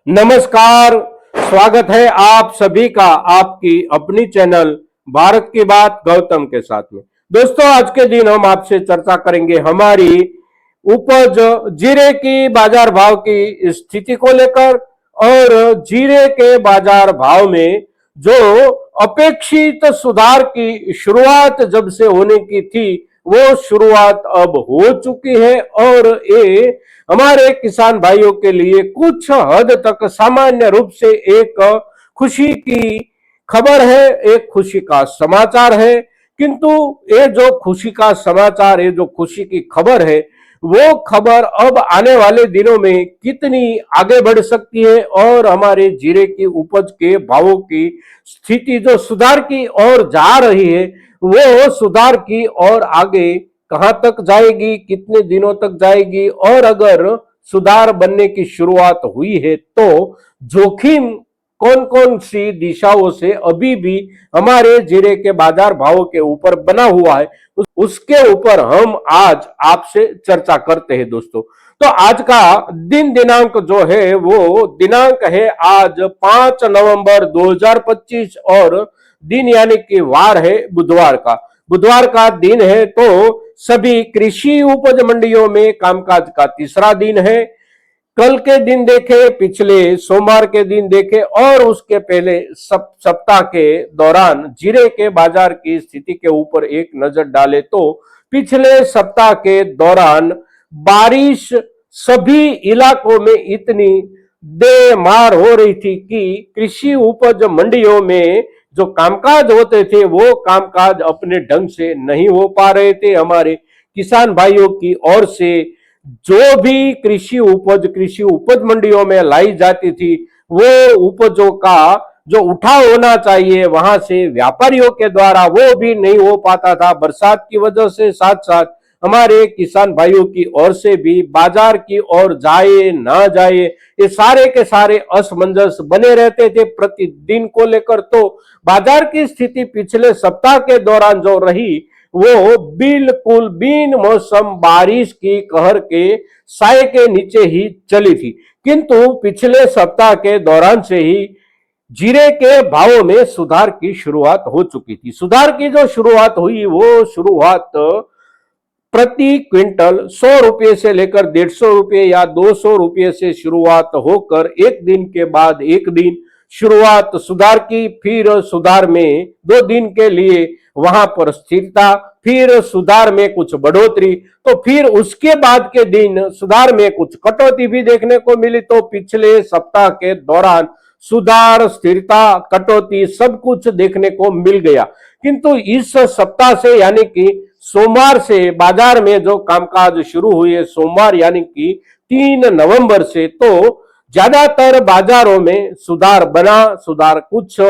नमस्कार। स्वागत है आप सभी का आपकी अपनी चैनल भारत की बात गौतम के साथ में। दोस्तों, आज के दिन हम आपसे चर्चा करेंगे हमारी उपज जीरे की बाजार भाव की स्थिति को लेकर और जीरे के बाजार भाव में जो अपेक्षित सुधार की शुरुआत जब से होने की थी वो शुरुआत अब हो चुकी है और ये हमारे किसान भाइयों के लिए कुछ हद तक सामान्य रूप से एक खुशी की खबर है, एक खुशी का समाचार है। किंतु ये जो खुशी का समाचार, ये जो खुशी की खबर है, वो खबर अब आने वाले दिनों में कितनी आगे बढ़ सकती है और हमारे जीरे की उपज के भावों की स्थिति जो सुधार की ओर जा रही है वो सुधार की ओर आगे कहां तक जाएगी, कितने दिनों तक जाएगी, और अगर सुधार बनने की शुरुआत हुई है तो जोखिम कौन कौन सी दिशाओं से अभी भी हमारे जीरे के बाजार भावों के ऊपर बना हुआ है, उसके ऊपर हम आज आपसे चर्चा करते हैं। दोस्तों, तो आज का दिनांक जो है वो दिनांक है आज 5 नवंबर 2025 और दिन यानी कि वार है बुधवार का दिन है। तो सभी कृषि उपज मंडियों में कामकाज का तीसरा दिन है। कल के दिन देखे, पिछले सोमवार के दिन देखे और उसके पहले सप्ताह के दौरान जीरे के बाजार की स्थिति के ऊपर एक नजर डाले तो पिछले सप्ताह के दौरान बारिश सभी इलाकों में इतनी बेमार हो रही थी कि कृषि उपज मंडियों में जो कामकाज होते थे वो कामकाज अपने ढंग से नहीं हो पा रहे थे। हमारे किसान भाइयों की ओर से जो भी कृषि उपज मंडियों में लाई जाती थी वो उपजों का जो उठाव होना चाहिए वहां से व्यापारियों के द्वारा वो भी नहीं हो पाता था। बरसात की वजह से साथ साथ हमारे किसान भाइयों की ओर से भी बाजार की ओर जाए ना जाए ये सारे के सारे असमंजस बने रहते थे प्रतिदिन को लेकर। तो बाजार की स्थिति पिछले सप्ताह के दौरान जो रही वो बिल्कुल बिन मौसम बारिश की कहर के साए के नीचे ही चली थी। किंतु पिछले सप्ताह के दौरान से ही जीरे के भावों में सुधार की शुरुआत हो चुकी थी। सुधार की जो शुरुआत हुई वो शुरुआत प्रति क्विंटल 100 रुपये से लेकर 150 रुपये या 200 रुपये से शुरुआत होकर एक दिन के बाद एक दिन शुरुआत सुधार की, फिर सुधार में 2 दिन के लिए वहां पर स्थिरता, फिर सुधार में कुछ बढ़ोतरी, तो फिर उसके बाद के दिन सुधार में कुछ कटौती भी देखने को मिली। तो पिछले सप्ताह के दौरान सुधार, स्थिरता, कटौती सब कुछ देखने को मिल गया। किंतु इस सप्ताह से यानी कि सोमवार से बाजार में जो कामकाज शुरू हुए, सोमवार यानी कि 3 नवंबर से, तो ज्यादातर बाजारों में सुधार बना। सुधार कुछ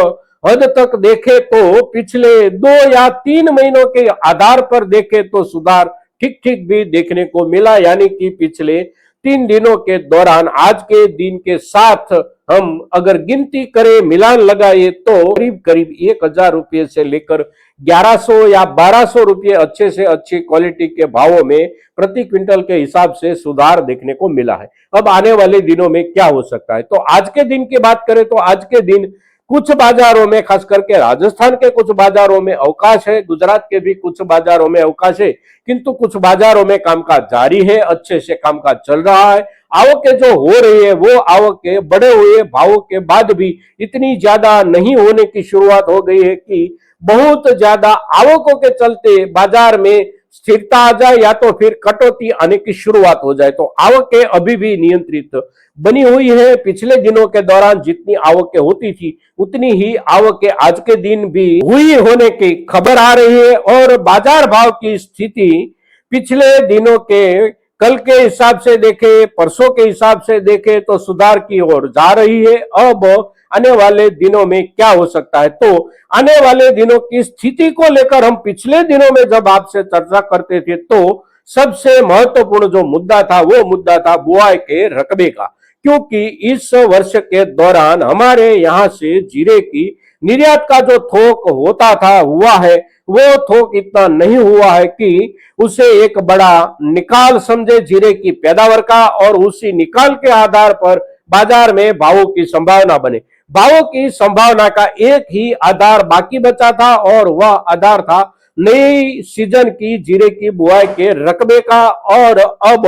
हद तक देखे तो पिछले 2 या 3 महीनों के आधार पर देखे तो सुधार ठीक ठीक भी देखने को मिला। यानी कि पिछले 3 दिनों के दौरान आज के दिन के साथ हम अगर गिनती करें, मिलान लगाए तो करीब करीब 1000 रुपये से लेकर 1100 या 1200 रुपये अच्छे से अच्छी क्वालिटी के भावों में प्रति क्विंटल के हिसाब से सुधार देखने को मिला है। अब आने वाले दिनों में क्या हो सकता है, तो आज के दिन की बात करें तो आज के दिन कुछ बाजारों में, खास करके राजस्थान के कुछ बाजारों में अवकाश है, गुजरात के भी कुछ बाजारों में अवकाश है, किंतु कुछ बाजारों में कामकाज जारी है, अच्छे से कामकाज चल रहा है। आवकें जो हो रही है वो आवकें बढ़े हुए भावों के बाद भी इतनी ज्यादा नहीं होने की शुरुआत हो गई है कि बहुत ज्यादा आवकों के चलते बाजार में स्थिरता आ जाए या तो फिर कटौती आने की शुरुआत हो जाए। तो आवकें अभी भी नियंत्रित बनी हुई है। पिछले दिनों के दौरान जितनी आवकें होती थी उतनी ही आवकें आज के दिन भी हुई होने की खबर आ रही है और बाजार भाव की स्थिति पिछले दिनों के, कल के हिसाब से देखे, परसों के हिसाब से देखे तो सुधार की ओर जा रही है। अब आने वाले दिनों में क्या हो सकता है, तो आने वाले दिनों की स्थिति को लेकर हम पिछले दिनों में जब आपसे चर्चा करते थे तो सबसे महत्वपूर्ण जो मुद्दा था वो मुद्दा था बुआई के रकबे का, क्योंकि इस वर्ष के दौरान हमारे यहां से जीरे की निर्यात का जो थोक होता था हुआ है वो थोक इतना नहीं हुआ है कि उसे एक बड़ा निकाल समझे जीरे की पैदावार का और उसी निकाल के आधार पर बाजार में भावों की संभावना बने। भावों की संभावना का एक ही आधार बाकी बचा था और वह आधार था नई सीजन की जीरे की बुआई के रकबे का। और अब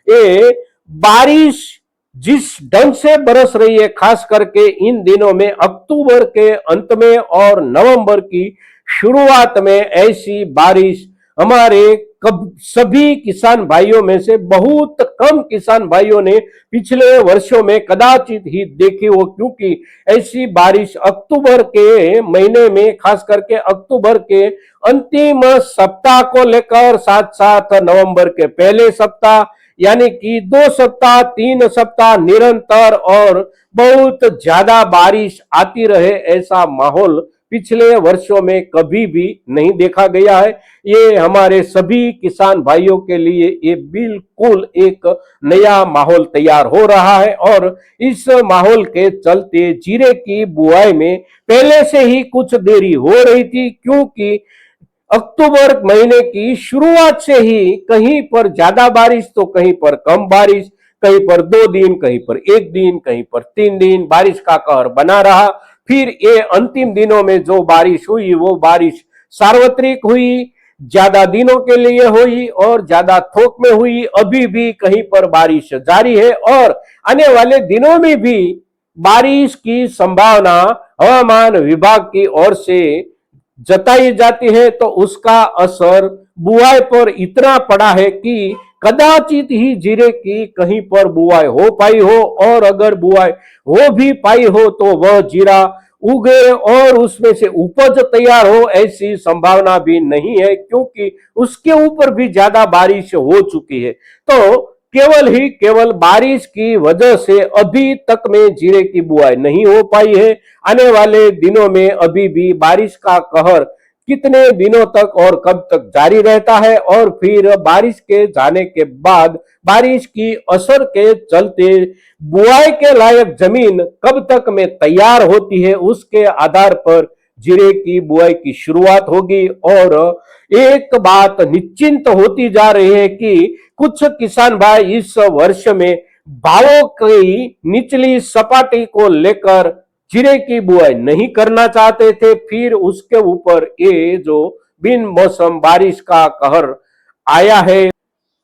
ये बारिश जिस ढंग से बरस रही है, खास करके इन दिनों में अक्टूबर के अंत में और नवंबर की शुरुआत में, ऐसी बारिश हमारे सभी किसान भाइयों में से बहुत कम किसान भाइयों ने पिछले वर्षों में कदाचित ही देखी हो, क्योंकि ऐसी बारिश अक्टूबर के महीने में, खास करके अक्टूबर के अंतिम सप्ताह को लेकर साथ साथ नवंबर के पहले सप्ताह, यानी कि 2 सप्ताह 3 सप्ताह निरंतर और बहुत ज्यादा बारिश आती रहे, ऐसा माहौल पिछले वर्षों में कभी भी नहीं देखा गया है। ये हमारे सभी किसान भाइयों के लिए ये बिल्कुल एक नया माहौल तैयार हो रहा है। और इस माहौल के चलते जीरे की बुआई में पहले से ही कुछ देरी हो रही थी, क्योंकि अक्टूबर महीने की शुरुआत से ही कहीं पर ज्यादा बारिश तो कहीं पर कम बारिश, कहीं पर 2 दिन, कहीं पर 1 दिन, कहीं पर 3 दिन बारिश का कहर बना रहा। फिर ये अंतिम दिनों में जो बारिश हुई वो बारिश सार्वत्रिक हुई, ज्यादा दिनों के लिए हुई और ज्यादा थोक में हुई। अभी भी कहीं पर बारिश जारी है और आने वाले दिनों में भी बारिश की संभावना हवामान विभाग की ओर से जताई जाती है। तो उसका असर बुआई पर इतना पड़ा है कि कदाचित ही जीरे की कहीं पर बुआई हो पाई हो, और अगर बुआई हो भी पाई हो तो वह जीरा उगे और उसमें से उपज तैयार हो, ऐसी संभावना भी नहीं है, क्योंकि उसके ऊपर भी ज्यादा बारिश हो चुकी है। तो केवल बारिश की वजह से अभी तक में जीरे की बुआई नहीं हो पाई है। आने वाले दिनों में अभी भी बारिश का कहर कितने दिनों तक और कब तक जारी रहता है, और फिर बारिश के जाने के बाद बारिश की असर के चलते बुआई के लायक जमीन कब तक में तैयार होती है, उसके आधार पर जीरे की बुआई की शुरुआत होगी। और एक बात निश्चिंत होती जा रही है कि कुछ किसान भाई इस वर्ष में भावों की निचली सपाटी को लेकर जीरे की बुआई नहीं करना चाहते थे। फिर उसके ऊपर ये जो बिन मौसम बारिश का कहर आया है,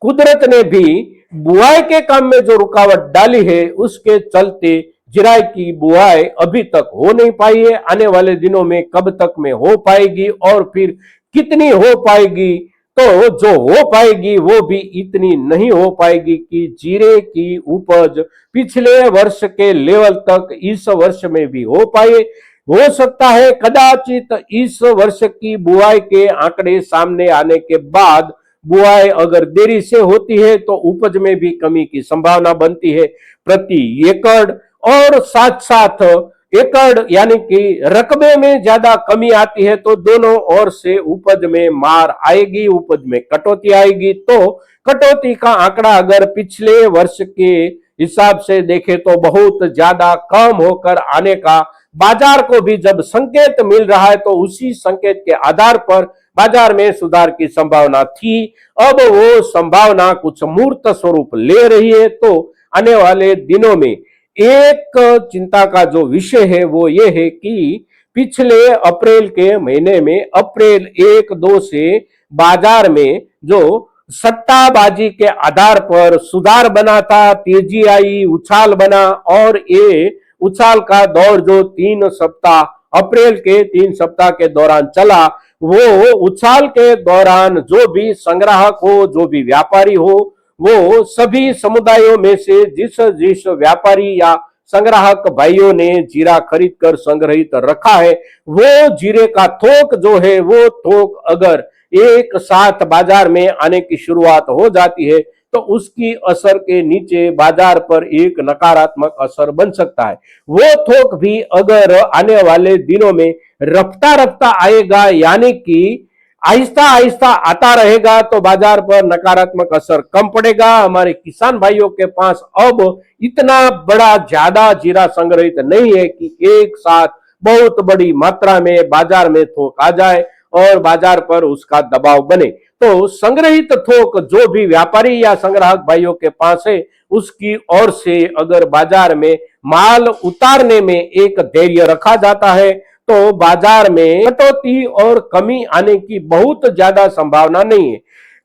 कुदरत ने भी बुआई के काम में जो रुकावट डाली है, उसके चलते जीरा की बुआई अभी तक हो नहीं पाई है। आने वाले दिनों में कब तक में हो पाएगी और फिर कितनी हो पाएगी, तो जो हो पाएगी वो भी इतनी नहीं हो पाएगी कि जीरे की उपज पिछले वर्ष के लेवल तक इस वर्ष में भी हो पाए। हो सकता है कदाचित इस वर्ष की बुआई के आंकड़े सामने आने के बाद बुआई अगर देरी से होती है तो उपज में भी कमी की संभावना बनती है प्रति एकड़, और साथ साथ एकड़ यानी कि रकबे में ज्यादा कमी आती है तो दोनों ओर से उपज में मार आएगी, उपज में कटौती आएगी। तो कटौती का आंकड़ा अगर पिछले वर्ष के हिसाब से देखें तो बहुत ज्यादा कम होकर आने का बाजार को भी जब संकेत मिल रहा है, तो उसी संकेत के आधार पर बाजार में सुधार की संभावना थी। अब वो संभावना कुछ मूर्त स्वरूप ले रही है। तो आने वाले दिनों में एक चिंता का जो विषय है वो ये है कि पिछले अप्रैल के महीने में, अप्रैल 1-2 से बाजार में जो सट्टाबाजी के आधार पर सुधार बना था, तेजी आई, उछाल बना, और ये उछाल का दौर जो 3 सप्ताह, अप्रैल के 3 सप्ताह के दौरान चला, वो उछाल के दौरान जो भी संग्राहक हो, जो भी व्यापारी हो, वो सभी समुदायों में से जिस व्यापारी या संग्राहक भाइयों ने जीरा खरीद कर संग्रहित रखा है, वो जीरे का थोक जो है, वो थोक अगर एक साथ बाजार में आने की शुरुआत हो जाती है तो उसकी असर के नीचे बाजार पर एक नकारात्मक असर बन सकता है। वो थोक भी अगर आने वाले दिनों में रफ्ता रफ्ता आएगा, यानी कि आहिस्ता आहिस्ता आता रहेगा, तो बाजार पर नकारात्मक असर कम पड़ेगा। हमारे किसान भाइयों के पास अब इतना बड़ा ज्यादा जीरा संग्रहित नहीं है कि एक साथ बहुत बड़ी मात्रा में बाजार में थोक आ जाए, और बाजार पर उसका दबाव बने। तो संग्रहित थोक जो भी व्यापारी या संग्राहक भाइयों के पास है, उसकी ओर से अगर बाजार में माल उतारने में एक धैर्य रखा जाता है तो बाजार में कटौती और कमी आने की बहुत ज्यादा संभावना नहीं है।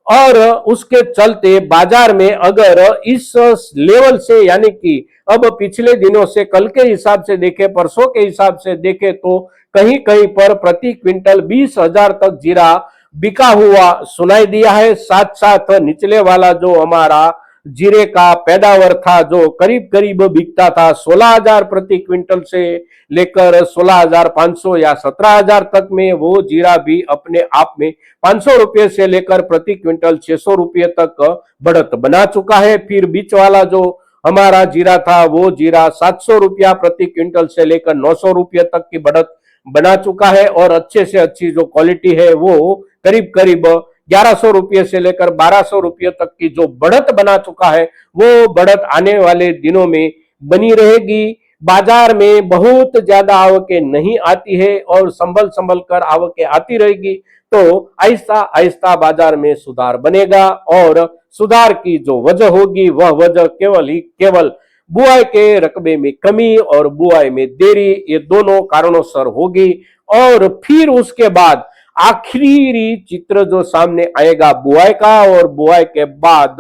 और उसके चलते बाजार में अगर इस लेवल से, यानी कि अब पिछले दिनों से कल के हिसाब से देखे, परसों के हिसाब से देखे, तो कहीं कहीं पर प्रति क्विंटल 20,000 तक जीरा बिका हुआ सुनाई दिया है। साथ साथ निचले वाला जो हमारा जीरे का पैदावार था, जो करीब करीब बिकता था 16,000 प्रति क्विंटल से लेकर 16,500 या 17,000 तक में, वो जीरा भी अपने आप में 500 रुपये से लेकर प्रति क्विंटल 600 रुपये तक बढ़त बना चुका है। फिर बीच वाला जो हमारा जीरा था, वो जीरा 700 रुपया प्रति क्विंटल से लेकर 900 रुपये तक की बढ़त बना चुका है। और अच्छे से अच्छी जो क्वालिटी है वो करीब करीब 1100 रुपये से लेकर 1200 रुपये तक की जो बढ़त बना चुका है, वो बढ़त आने वाले दिनों में बनी रहेगी। बाजार में बहुत ज्यादा आवकें नहीं आती है और संभल संभल कर आवकें आती रहेगी, तो आहिस्ता आहिस्ता बाजार में सुधार बनेगा। और सुधार की जो वजह होगी, वह वजह केवल बुआई के रकबे में कमी और बुआई में देरी, ये दोनों कारणों से होगी। और फिर उसके बाद आखिरी चित्र जो सामने आएगा बुआई का, और बुआई के बाद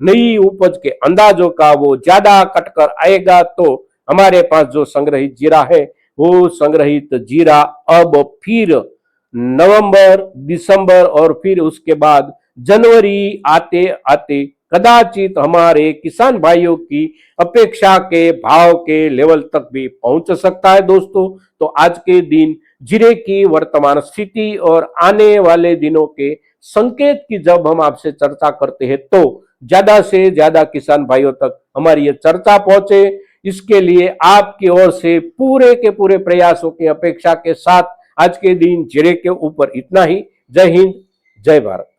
नई उपज के अंदाजों का, वो ज्यादा कटकर आएगा। तो हमारे पास जो संग्रहित जीरा है, वो संग्रहित जीरा अब फिर नवंबर, दिसंबर और फिर उसके बाद जनवरी आते आते कदाचित हमारे किसान भाइयों की अपेक्षा के भाव के लेवल तक भी पहुंच सकता है दोस्तों। तो आज के दिन जीरे की वर्तमान स्थिति और आने वाले दिनों के संकेत की जब हम आपसे चर्चा करते हैं, तो ज्यादा से ज्यादा किसान भाइयों तक हमारी ये चर्चा पहुंचे, इसके लिए आपकी ओर से पूरे के पूरे प्रयासों की अपेक्षा के साथ आज के दिन जीरे के ऊपर इतना ही। जय हिंद, जय भारत।